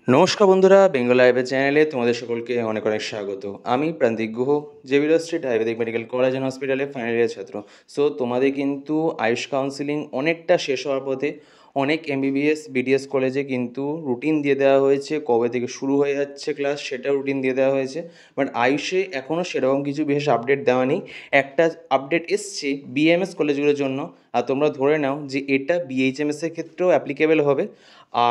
নমস্কার বন্ধুরা, বেঙ্গল লাইভের চ্যানেলে তোমাদের সকলকে অনেক অনেক স্বাগত। আমি Prantik Guha, Xavier street Ayurvedic medical college and হসপিটালে ফাইনাল ইয়ার ছাত্র। সো তোমাদের কিন্তু আয়ুষ কাউন্সিলিং অনেকটা শেষ হওয়ার পথে। অনেক এমবিবিএস বিডিএস কলেজে কিন্তু রুটিন দিয়ে দেওয়া হয়েছে, কবে থেকে শুরু হয়ে যাচ্ছে ক্লাস সেটা রুটিন দিয়ে দেওয়া হয়েছে। বাট আয়ুষে এখনও সেরকম কিছু বিশেষ আপডেট দেওয়া নেই। একটা আপডেট এসছে বিএমএস কলেজগুলোর জন্য, আর তোমরা ধরে নাও যে এটা বিএইচএমএসের ক্ষেত্রেও অ্যাপ্লিকেবল হবে।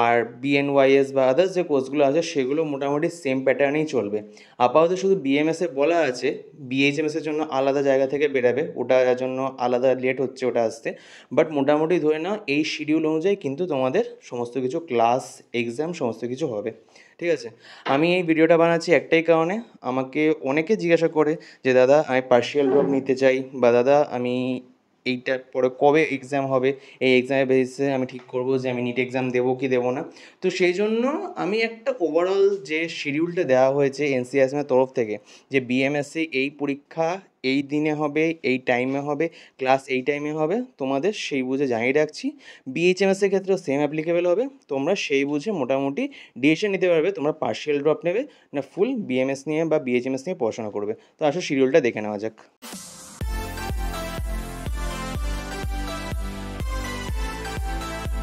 আর বিএনওয়াইএস বা আদার্স যে কোর্সগুলো আছে সেগুলো মোটামুটি সেম প্যাটার্নেই চলবে। আপাতত শুধু বিএমএসে বলা আছে বিএইচএমএসের জন্য আলাদা জায়গা থেকে বেরাবে, ওটার জন্য আলাদা লেট হচ্ছে ওটা আসতে। বাট মোটামুটি ধরে নাও এই শিডিউল অনুযায়ী কিন্তু তোমাদের সমস্ত কিছু ক্লাস এক্সাম সমস্ত কিছু হবে। ঠিক আছে, আমি এই ভিডিওটা বানাচ্ছি একটাই কারণে, আমাকে অনেকে জিজ্ঞাসা করে যে দাদা আমি পার্শিয়াল ড্রপ নিতে চাই, বা দাদা আমি এইটার পরে কবে এক্সাম হবে, এই এক্সামের বেসিসে আমি ঠিক করবো যে আমি নিট এক্সাম দেবো কি দেবো না। তো সেই জন্য আমি একটা ওভারঅল যে শিডিউলটা দেওয়া হয়েছে এনসিআরএমের তরফ থেকে, যে বিএমএসসি এই পরীক্ষা এই দিনে হবে, এই টাইমে হবে, ক্লাস এই টাইমে হবে, তোমাদের সেই বুঝে জানিয়ে রাখছি। বিএইচএমএসের ক্ষেত্রেও সেম অ্যাপ্লিকেবল হবে, তোমরা সেই বুঝে মোটামুটি ডিসিশন নিতে পারবে তোমরা পার্শিয়াল ড্রপ নেবে না ফুল বিএমএস নিয়ে বা বিএইচএমএস নিয়ে পড়াশোনা করবে। তো আসলে শিডিউলটা দেখে নেওয়া যাক।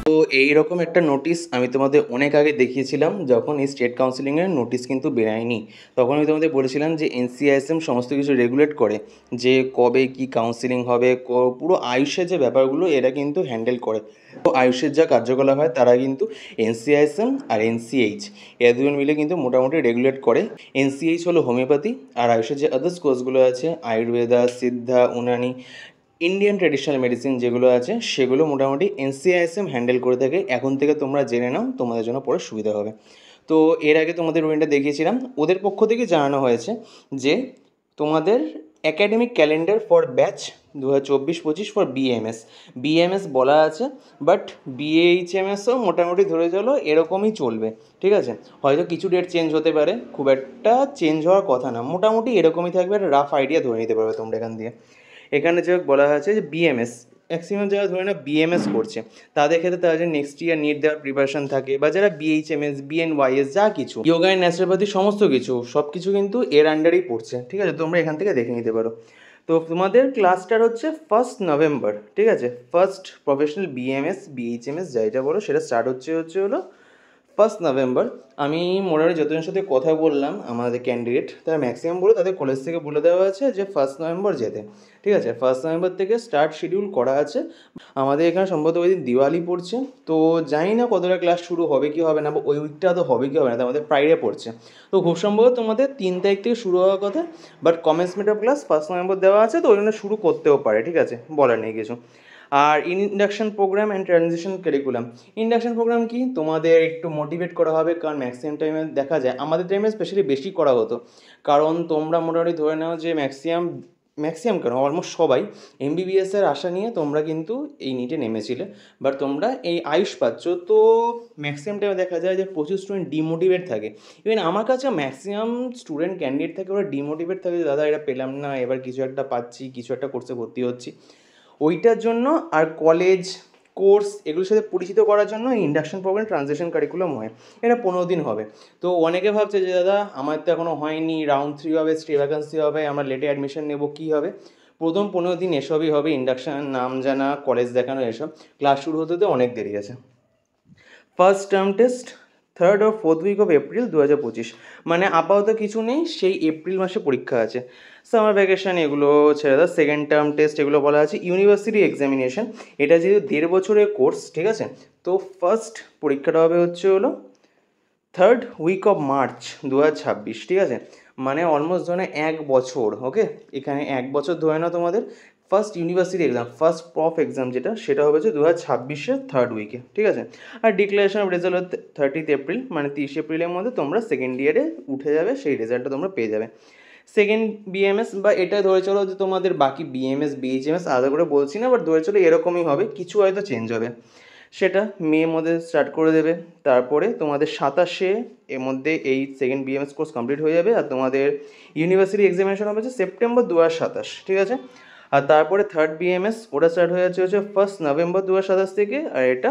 তো এইরকম একটা নোটিশ আমি তোমাদের অনেক আগে দেখিয়েছিলাম, যখন এই স্টেট কাউন্সিলিংয়ের নোটিশ কিন্তু বেরায়নি। তখন আমি তোমাদের বলেছিলাম যে এনসিআইএসএম সমস্ত কিছু রেগুলেট করে, যে কবে কি কাউন্সিলিং হবে, পুরো আয়ুষের যে ব্যাপারগুলো এরা কিন্তু হ্যান্ডেল করে। তো আয়ুষের যা কার্যকলাপ হয় তারা কিন্তু এনসিআইএসএম আর এনসিএইচ এরা দুজন মিলে কিন্তু মোটামুটি রেগুলেট করে। এনসিএইচ হলো হোমিওপ্যাথি, আর আয়ুষের যে আদার্স কোর্সগুলো আছে আয়ুর্বেদা, সিদ্ধা, উনানি, ইন্ডিয়ান ট্রেডিশনাল মেডিসিন যেগুলো আছে সেগুলো মোটামুটি এনসিআইএসএম হ্যান্ডেল করে থাকে। এখন থেকে তোমরা জেনে নাও, তোমাদের জন্য পরে সুবিধা হবে। তো এর আগে তোমাদের রুটিনটা দেখিয়েছিলাম, ওদের পক্ষ থেকে জানানো হয়েছে যে তোমাদের academic calendar for batch 2024-25 for BMS BMS বলা আছে, বাট বিএইচএমএসও মোটামুটি ধরে চলো এরকমই চলবে। ঠিক আছে, হয়তো কিছু ডেট চেঞ্জ হতে পারে, খুব একটা চেঞ্জ হওয়ার কথা না, মোটামুটি এরকমই থাকবে। একটা রাফ আইডিয়া ধরে নিতে পারবে তোমরা এখান দিয়ে। এখানে যে বলা হয়েছে যে বিএমএস ম্যাক্সিমাম যারা ধরে না বিএমএস করছে তাদের ক্ষেত্রে তারা যে নেক্সট ইয়ার নিট দেওয়ার প্রিপারেশন থাকে, বা যারা বিএইচএমএস বিএনওয়াইএস যা কিছু যোগা অ্যান্ড ন্যাচুরোপ্যাথি সমস্ত কিছু সব কিছু কিন্তু এর আন্ডারেই পড়ছে। ঠিক আছে, তোমরা এখান থেকে দেখে নিতে পারো। তো তোমাদের ক্লাসটার হচ্ছে 1 নভেম্বর। ঠিক আছে, ফার্স্ট প্রফেশনাল বিএমএস বিএইচএমএস যেটা বলো সেটা স্টার্ট হলো 1 নভেম্বর। আমি মোটামুটি যতজনের সাথে কথা বললাম আমাদের ক্যান্ডিডেট, তারা ম্যাক্সিমাম বলে তাদের কলেজ থেকে বলে দেওয়া আছে যে 1 নভেম্বর যেতে। ঠিক আছে, 1 নভেম্বর থেকে স্টার্ট শিডিউল করা আছে। আমাদের এখানে সম্ভবত ওই দিন দিওয়ালি পড়ছে, তো জানি না কতটা ক্লাস শুরু হবে কি হবে না, বা ওই উইকটা তো হবে কি হবে না, তো আমাদের ফ্রাইডে পড়ছে। তো খুব সম্ভবত তোমাদের 3 তারিখ থেকে শুরু হওয়ার কথা, but commencement of class 1 November দেওয়া আছে, তো ওই জন্য শুরু করতেও পারে। ঠিক আছে, বলার নেই কিছু। আর induction programme and transition curriculum. Induction programme কি, তোমাদের একটু মোটিভেট করা হবে, কারণ ম্যাক্সিমাম টাইমে দেখা যায় আমাদের টাইমে স্পেশালি বেশি করা হতো, কারণ তোমরা মোটামুটি ধরে নাও যে ম্যাক্সিমাম কেন অলমোস্ট সবাই এমবিবিএসের আশা নিয়ে তোমরা কিন্তু এই নিটে নেমেছিলে, বাট তোমরা এই আয়ুষ পাচ্ছ। তো ম্যাক্সিমাম টাইমে দেখা যায় যে প্রচুর স্টুডেন্ট ডিমোটিভেট থাকে। ইভেন আমার কাছে ম্যাক্সিমাম স্টুডেন্ট ক্যান্ডিডেট থাকে, ওরা ডিমোটিভেট থাকে যে দাদা এটা পেলাম না, এবার কিছু একটা পাচ্ছি, কিছু একটা কোর্সে ভর্তি হচ্ছি, ওইটার জন্য। আর কলেজ কোর্স এগুলোর সাথে পরিচিত করার জন্য ইন্ডাকশন প্রোগ্রাম ট্রানজিশন কারিকুলাম হয়। এটা 15 দিন হবে। তো অনেকে ভাবছে যে দাদা আমার তো এখনও হয়নি, রাউন্ড 3 হবে, স্টে ভ্যাকান্সি হবে, আমরা লেটে অ্যাডমিশন নেবো, কী হবে। প্রথম 15 দিন এসবই হবে, ইন্ডাকশান, নাম জানা, কলেজ দেখানো, এসব। ক্লাস শুরু হতে তো অনেক দেরি আছে। First term test 3rd or 4th week of April 2025, মানে আপাতত কিছু নেই, সেই এপ্রিল মাসে পরীক্ষা আছে। সামার ভ্যাকেশন এগুলো ছেড়ে দাও। সেকেন্ড টার্ম টেস্ট এগুলো বলা আছে। ইউনিভার্সিটি এক্সামিনেশন, এটা যেহেতু 1.5 বছরের কোর্স, ঠিক আছে, তো ফার্স্ট পরীক্ষাটা হবে হলো 3rd উইক অফ মার্চ 2026। ঠিক আছে, মানে অলমোস্ট ধরে 1 বছর। ওকে, এখানে 1 বছর ধরে নাও তোমাদের। First university exam, first proof exam যেটা, সেটা হবে 2026-এর 3rd উইকে। ঠিক আছে, আর ডিক্লারেশন অফ রেজাল্ট 30 এপ্রিল, মানে 30 এপ্রিলের মধ্যে তোমরা সেকেন্ড ইয়ারে উঠে যাবে, সেই রেজাল্টটা তোমরা পেয়ে যাবে। সেকেন্ড বিএমএস, বা এটা ধরে চলো যে তোমাদের বাকি বিএমএস বিএইচএমএস আলাদা করে বলছি না, বাট ধরে চলো এরকমই হবে, কিছু হয়তো চেঞ্জ হবে। সেটা মের মধ্যে স্টার্ট করে দেবে। তারপরে তোমাদের 27-এ এর মধ্যে এই সেকেন্ড বিএমএস কোর্স কমপ্লিট হয়ে যাবে, আর তোমাদের ইউনিভার্সিটি এক্সামিনেশন হবে সেপ্টেম্বর 2027। ঠিক আছে, আর তারপরে থার্ড বিএমএস ওটা স্টার্ট হয়ে যাচ্ছে 1 নভেম্বর 2027 থেকে, আর এটা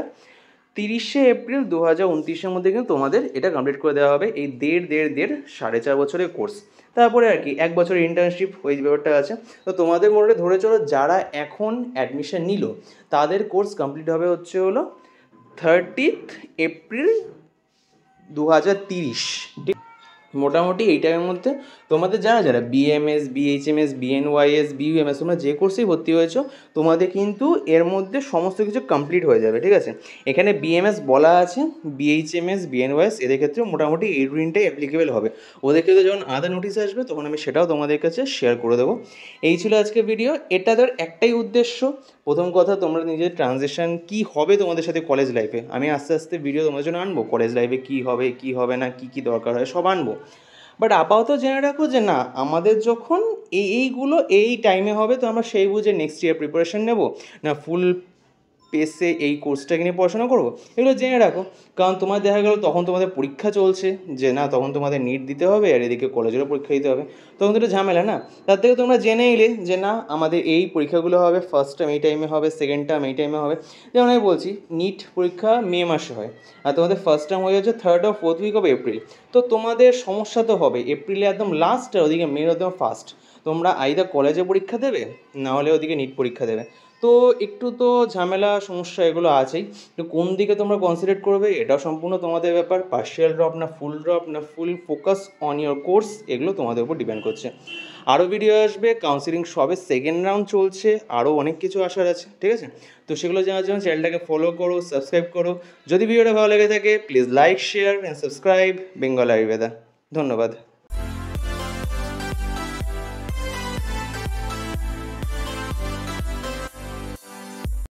30 এপ্রিল 2029-এর মধ্যে কিন্তু তোমাদের এটা কমপ্লিট করে দেওয়া হবে, এই 1.5 বছরের কোর্স। তারপরে আর কি 1 বছরের ইন্টার্নশিপ ওই ব্যাপারটা আছে। তো তোমাদের মনে ধরে চলো যারা এখন অ্যাডমিশন নিল তাদের কোর্স কমপ্লিট হবে হচ্ছে হলো 30 এপ্রিল 2030, ঠিক। মোটামুটি এই টাইমের মধ্যে তোমাদের যারা যারা বিএমএস, বিএইচএমএস, বিএনওয়াইএস, বিইউএমএস তোমরা যে কোর্সেই ভর্তি হয়েছো তোমাদের কিন্তু এর মধ্যে সমস্ত কিছু কমপ্লিট হয়ে যাবে, ঠিক আছে। এখানে বিএমএস বলা আছে, বিএইচএমএস, বিএনওয়াইএস এদের ক্ষেত্রে মোটামুটি এই রুটিনটাই অ্যাপ্লিকেবল হবে। ওদের ক্ষেত্রে যখন আলাদা নোটিশ আসবে তখন আমি সেটাও তোমাদের কাছে শেয়ার করে দেবো। এই ছিল আজকে ভিডিও। এটা ধর একটাই উদ্দেশ্য, প্রথম কথা তোমরা নিজের ট্রানজিশন কী হবে তোমাদের সাথে কলেজ লাইফে, আমি আস্তে আস্তে ভিডিও তোমাদের জন্য আনবো, কলেজ লাইফে কী হবে কী হবে না, কী কী দরকার হয় সব আনবো। বাট আপাতত জেনে রাখো যে না, আমাদের যখন এইগুলো এই টাইমে হবে তো আমরা সেই বুঝে নেক্সট ইয়ার প্রিপারেশন নেব না ফুল পেসে এই কোর্সটাকে নিয়ে পড়াশোনা করবো, এগুলো জেনে রাখো। কারণ তোমার দেখা গেল তখন তোমাদের পরীক্ষা চলছে, যে না তখন তোমাদের নিট দিতে হবে আর এদিকে কলেজেরও পরীক্ষা দিতে হবে, তখন তো একটা ঝামেলা না। তার থেকে তোমরা জেনে এলে যে না আমাদের এই পরীক্ষাগুলো হবে, ফার্স্ট টার্ম এই টাইমে হবে, সেকেন্ড টার্ম এই টাইমে হবে। যেমন আমি বলছি নিট পরীক্ষা মে মাসে হয় আর তোমাদের ফার্স্ট টার্ম হয়ে যাচ্ছে 3rd or 4th week of April. তো তোমাদের সমস্যা তো হবে এপ্রিলে একদম লাস্ট আর ওদিকে মের একদম ফার্স্ট, তোমরা আইদার কলেজে পরীক্ষা দেবে না হলে ওদিকে নিট পরীক্ষা দেবে। তো একটু তো ঝামেলা সমস্যা এগুলো আছেই। তো কোন দিকে তোমরা কনসেন্ট্রেট করবে এটাও সম্পূর্ণ তোমাদের ব্যাপার, পার্শিয়াল ড্রপ না ফুল ড্রপ না ফুল ফোকাস অন ইয়োর কোর্স, এগুলো তোমাদের উপর ডিপেন্ড করছে। আরও ভিডিও আসবে, কাউন্সিলিং সবে সেকেন্ড রাউন্ড চলছে, আরও অনেক কিছু আসার আছে, ঠিক আছে। তো সেগুলো জানার জন্য চ্যানেলটাকে ফলো করো, সাবস্ক্রাইব করো। যদি ভিডিওটা ভালো লেগে থাকে please like, share and subscribe Bengal Ayurveda. ধন্যবাদ।